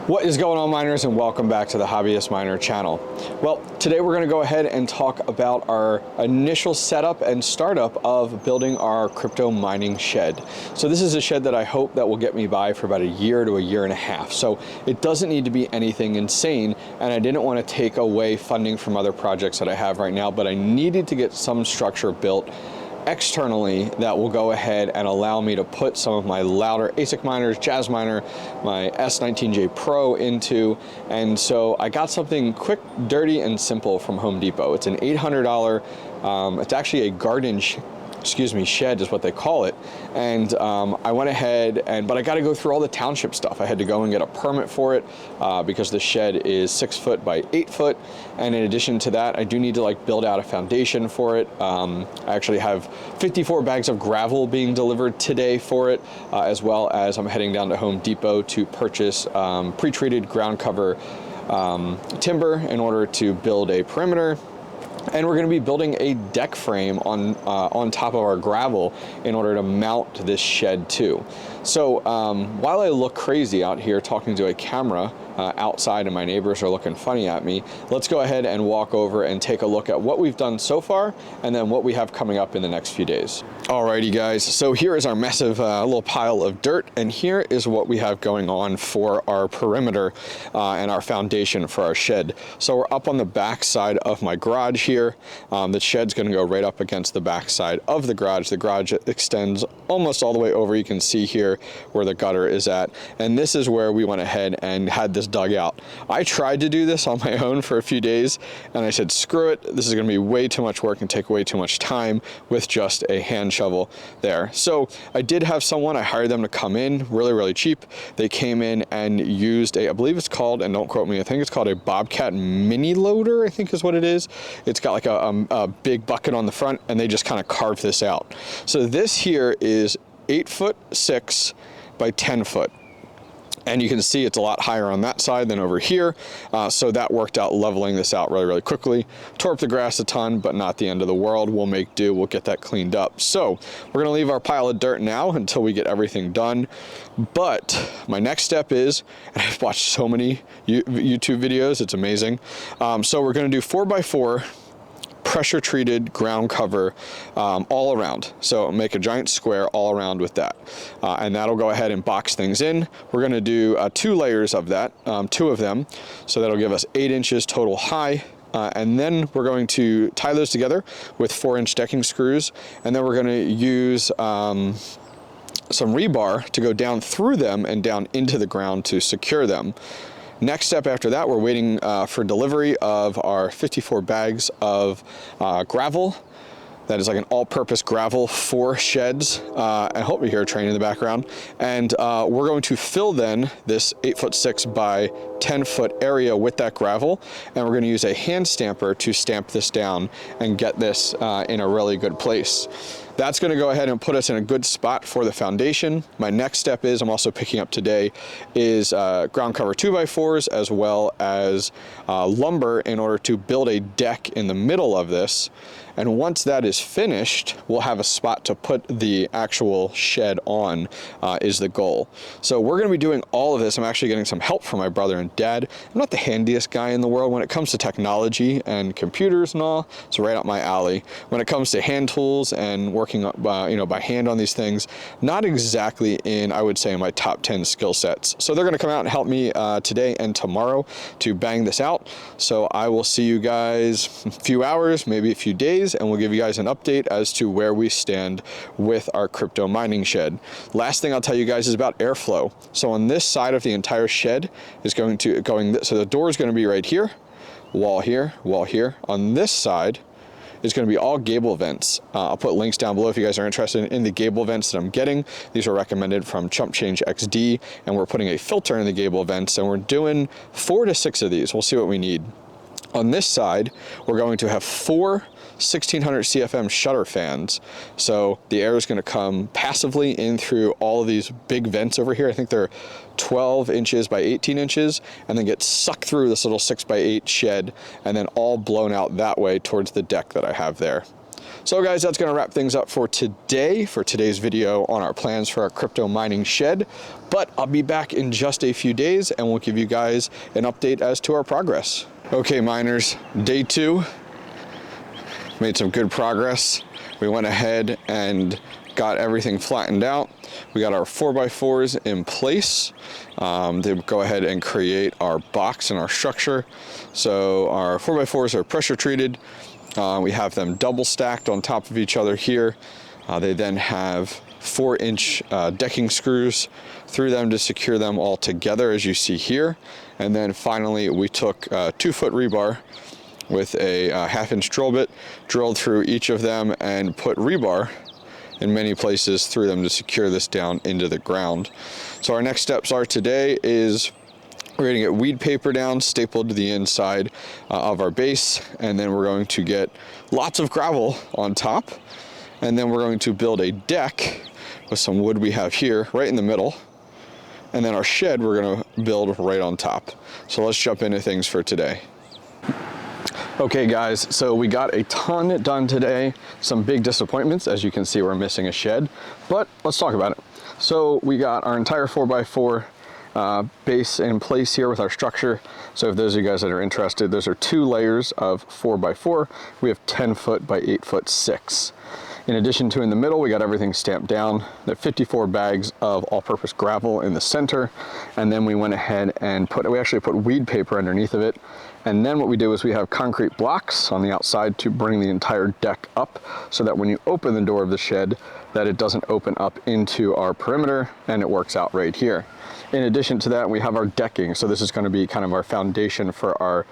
What is going on, miners, and welcome back to the Hobbyist Miner channel. Well, today we're going to go ahead and talk about our initial setup and startup of building our crypto mining shed. So this is a shed that I hope that will get me by for about a year to a year and a half. So it doesn't need to be anything insane, and I didn't want to take away funding from other projects that I have right now, but I needed to get some structure built externally that will go ahead and allow me to put some of my louder ASIC miners, Jazz Miner, my S19J Pro into. And so I got something quick, dirty, and simple from Home Depot. It's an $800, it's actually a garden shed is what they call it. And I went ahead but I got to go through all the township stuff. I had to go and get a permit for it because the shed is 6 foot by 8 foot. And in addition to that, I do need to build out a foundation for it. I actually have 54 bags of gravel being delivered today for it, as well as I'm heading down to Home Depot to purchase pre-treated ground cover timber in order to build a perimeter. And we're going to be building a deck frame on top of our gravel in order to mount this shed too. So while I look crazy out here talking to a camera outside and my neighbors are looking funny at me, let's go ahead and walk over and take a look at what we've done so far and then what we have coming up in the next few days. Alrighty guys, so here is our massive little pile of dirt, and here is what we have going on for our perimeter and our foundation for our shed. So we're up on the back side of my garage here. The shed's going to go right up against the back side of the garage. The garage extends almost all the way over. You can see here where the gutter is at, and this is where we went ahead and had this dug out. I tried to do this on my own for a few days, and I said screw it, this is going to be way too much work and take way too much time with just a hand shovel there. So I did have someone, I hired them to come in really cheap. They came in and used I believe it's called, and don't quote me, I think it's called a Bobcat mini loader, I think is what it is. It's got like a big bucket on the front, and they just kind of carved this out. So this here is 8'6" by 10 foot. And you can see it's a lot higher on that side than over here. So that worked out leveling this out really quickly. Tore up the grass a ton, but not the end of the world. We'll make do, we'll get that cleaned up. So we're gonna leave our pile of dirt now until we get everything done. But my next step is, and I've watched so many YouTube videos, it's amazing. So we're gonna do 4x4 pressure treated ground cover all around. So make a giant square all around with that. And that'll go ahead and box things in. We're gonna do 2 layers of that, 2 of them. So that'll give us 8 inches total high. And then we're going to tie those together with 4-inch decking screws. And then we're gonna use some rebar to go down through them and down into the ground to secure them. Next step after that, we're waiting for delivery of our 54 bags of gravel. That is like an all-purpose gravel for sheds. I hope you hear a train in the background. And we're going to fill then this 8'6" by 10 foot area with that gravel. And we're gonna use a hand stamper to stamp this down and get this in a really good place. That's gonna go ahead and put us in a good spot for the foundation. My next step is, I'm also picking up today, is ground cover 2x4s as well as lumber in order to build a deck in the middle of this. And once that is finished, we'll have a spot to put the actual shed on, is the goal. So we're gonna be doing all of this. I'm actually getting some help from my brother and dad. I'm not the handiest guy in the world when it comes to technology and computers and all. It's right up my alley. When it comes to hand tools and working by hand on these things, not exactly in, I would say, my top 10 skill sets. So they're gonna come out and help me today and tomorrow to bang this out. So I will see you guys in a few hours, maybe a few days, and we'll give you guys an update as to where we stand with our crypto mining shed. Last thing I'll tell you guys is about airflow. So on this side of the entire shed is so the door is going to be right here, wall here, wall here. On this side is going to be all gable vents. I'll put links down below if you guys are interested in the gable vents that I'm getting. These are recommended from Chump Change XD, and we're putting a filter in the gable vents, and we're doing 4 to 6 of these. We'll see what we need. On this side, we're going to have 4 1600 CFM shutter fans. So the air is going to come passively in through all of these big vents over here. I think they're 12 inches by 18 inches, and then get sucked through this little 6x8 shed and then all blown out that way towards the deck that I have there. So guys, that's going to wrap things up for today, for today's video on our plans for our crypto mining shed. But I'll be back in just a few days and we'll give you guys an update as to our progress. Okay, miners, day 2, made some good progress. We went ahead and got everything flattened out. We got our 4x4s in place. They go ahead and create our box and our structure. So our 4x4s are pressure treated. We have them double stacked on top of each other here. They then have 4-inch decking screws through them to secure them all together, as you see here. And then finally, we took 2-foot rebar with a 1/2-inch drill bit, drilled through each of them and put rebar in many places through them to secure this down into the ground. So our next steps are today is we're going to get weed paper down, stapled to the inside of our base, and then we're going to get lots of gravel on top, and then we're going to build a deck with some wood we have here right in the middle, and then our shed we're going to build right on top. So let's jump into things for today. Okay guys, so we got a ton done today. Some big disappointments. As you can see, we're missing a shed, but let's talk about it. So we got our entire 4x4 base in place here with our structure. So if those of you guys that are interested, those are 2 layers of 4x4. We have 10 foot by 8 foot 6. In addition to in the middle, we got everything stamped down. There are 54 bags of all-purpose gravel in the center. And then we went ahead and we actually put weed paper underneath of it. And then what we do is we have concrete blocks on the outside to bring the entire deck up so that when you open the door of the shed, that it doesn't open up into our perimeter, and it works out right here. In addition to that, we have our decking. So this is going to be kind of our foundation for our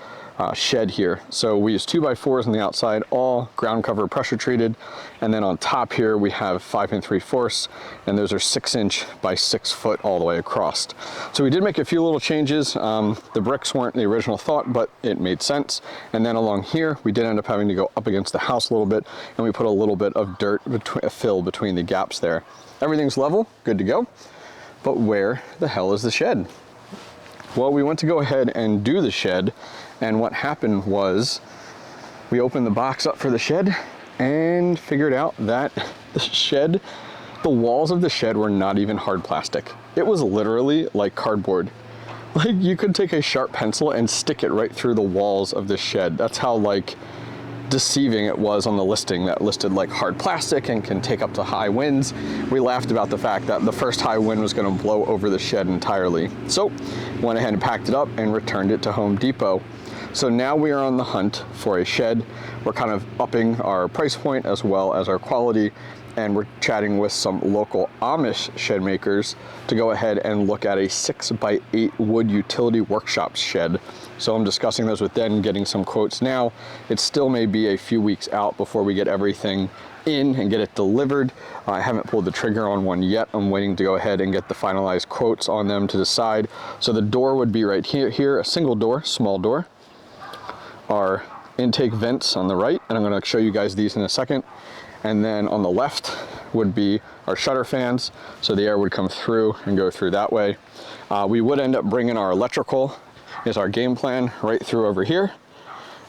shed here. So we use 2x4s on the outside, all ground cover pressure treated. And then on top here, we have 5 3/4, and those are 6-inch by 6 foot all the way across. So we did make a few little changes. The bricks weren't the original thought, but it made sense. And then along here, we did end up having to go up against the house a little bit, and we put a little bit of dirt, fill between the gaps there. Everything's level, good to go. But where the hell is the shed? Well, we went to go ahead and do the shed, and what happened was we opened the box up for the shed and figured out that the walls of the shed were not even hard plastic. It was literally like cardboard. Like you could take a sharp pencil and stick it right through the walls of the shed. That's how like deceiving it was on the listing that listed like hard plastic and can take up to high winds. We laughed about the fact that the first high wind was going to blow over the shed entirely. So went ahead and packed it up and returned it to Home Depot. So now we are on the hunt for a shed. We're kind of upping our price point as well as our quality, and we're chatting with some local Amish shed makers to go ahead and look at a 6x8 wood utility workshop shed. So I'm discussing those with them, getting some quotes now. It still may be a few weeks out before we get everything in and get it delivered. I haven't pulled the trigger on one yet. I'm waiting to go ahead and get the finalized quotes on them to decide. So the door would be right here, a single door, small door. Our intake vents on the right, and I'm going to show you guys these in a second. And then on the left would be our shutter fans, so the air would come through and go through that way. We would end up bringing our electrical, is our game plan, right through over here,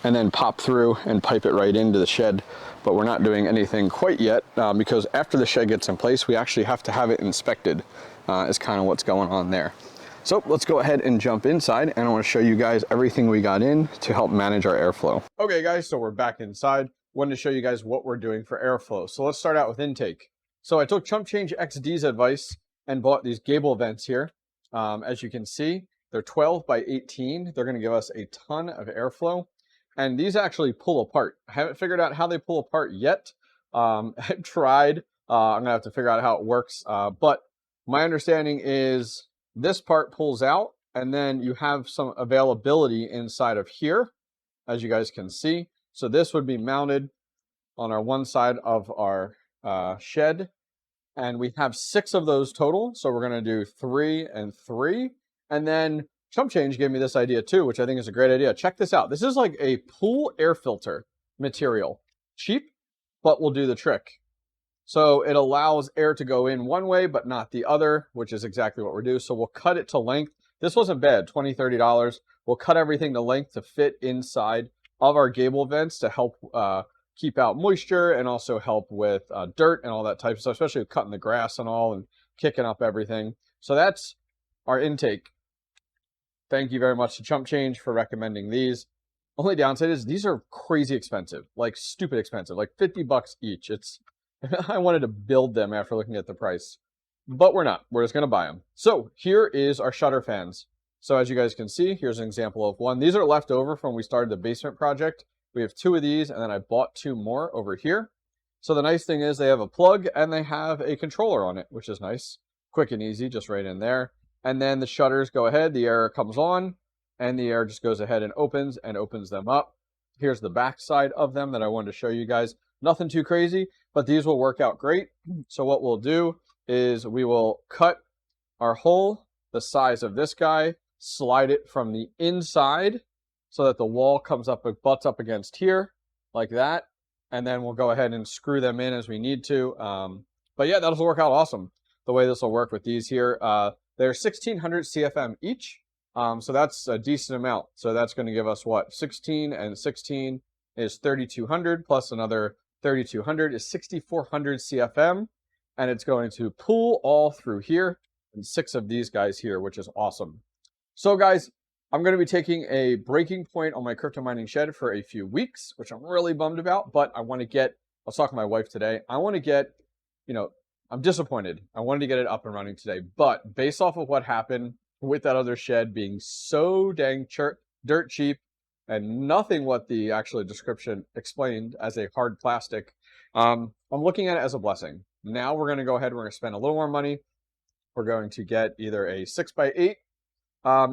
and then pop through and pipe it right into the shed. But we're not doing anything quite yet because after the shed gets in place, we actually have to have it inspected, is kind of what's going on there. So let's go ahead and jump inside, and I want to show you guys everything we got in to help manage our airflow. Okay guys, so we're back inside. Wanted to show you guys what we're doing for airflow. So let's start out with intake. So I took Chump Change XD's advice and bought these gable vents here. As you can see, they're 12 by 18. They're going to give us a ton of airflow. And these actually pull apart. I haven't figured out how they pull apart yet. I've tried. I'm going to have to figure out how it works. But my understanding is this part pulls out, and then you have some availability inside of here, as you guys can see. So this would be mounted on our one side of our shed, and we have 6 of those total. So we're going to do 3 and 3. And then Chump Change gave me this idea too, which I think is a great idea. Check this out. This is like a pool air filter material. Cheap, but will do the trick. So it allows air to go in one way, but not the other, which is exactly what we're doing. So we'll cut it to length. This wasn't bad, $20, $30. We'll cut everything to length to fit inside of our gable vents to help keep out moisture and also help with dirt and all that type of stuff, especially with cutting the grass and all and kicking up everything. So that's our intake. Thank you very much to Chump Change for recommending these. Only downside is these are crazy expensive, like stupid expensive, like 50 bucks each. It's I wanted to build them after looking at the price, but we're not. We're just going to buy them. So here is our shutter fans. So as you guys can see, here's an example of one. These are left over from when we started the basement project. We have 2 of these, and then I bought 2 more over here. So the nice thing is they have a plug and they have a controller on it, which is nice. Quick and easy, just right in there. And then the shutters go ahead, the air comes on, and the air just goes ahead and opens them up. Here's the back side of them that I wanted to show you guys. Nothing too crazy, but these will work out great. So what we'll do is we will cut our hole the size of this guy, slide it from the inside so that the wall comes up, butts up against here like that. And then we'll go ahead and screw them in as we need to. But yeah, that'll work out awesome. The way this will work with these here, they're 1600 CFM each. So that's a decent amount. So that's going to give us what? 16 and 16 is 3200 plus another 3200 is 6400 CFM. And it's going to pull all through here and 6 of these guys here, which is awesome. So guys, I'm going to be taking a breaking point on my crypto mining shed for a few weeks, which I'm really bummed about, but I want to get, I was talking to my wife today, I want to get, I'm disappointed. I wanted to get it up and running today, but based off of what happened with that other shed being so dang dirt cheap and nothing what the actual description explained as a hard plastic, I'm looking at it as a blessing. Now we're going to go ahead, we're going to spend a little more money. We're going to get either a 6x8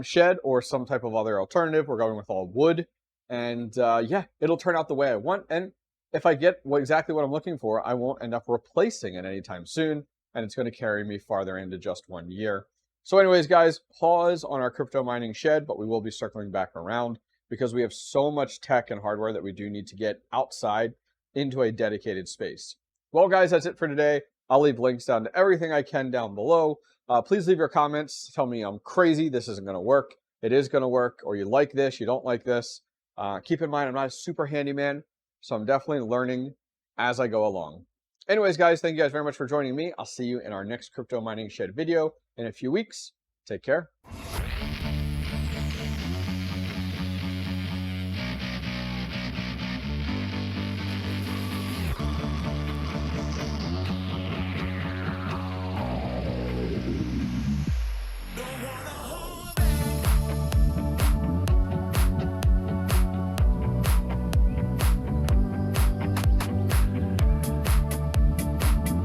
shed or some type of other alternative. We're going with all wood, and yeah, it'll turn out the way I want. And if I get exactly what I'm looking for, I won't end up replacing it anytime soon, and it's going to carry me farther into just 1 year. So anyways, guys, pause on our crypto mining shed, but we will be circling back around because we have so much tech and hardware that we do need to get outside into a dedicated space. Well, guys, that's it for today. I'll leave links down to everything I can down below. Please leave your comments. Tell me I'm crazy. This isn't going to work. It is going to work. Or you like this. You don't like this. Keep in mind, I'm not a super handyman, so I'm definitely learning as I go along. Anyways, guys, thank you guys very much for joining me. I'll see you in our next crypto mining shed video in a few weeks. Take care.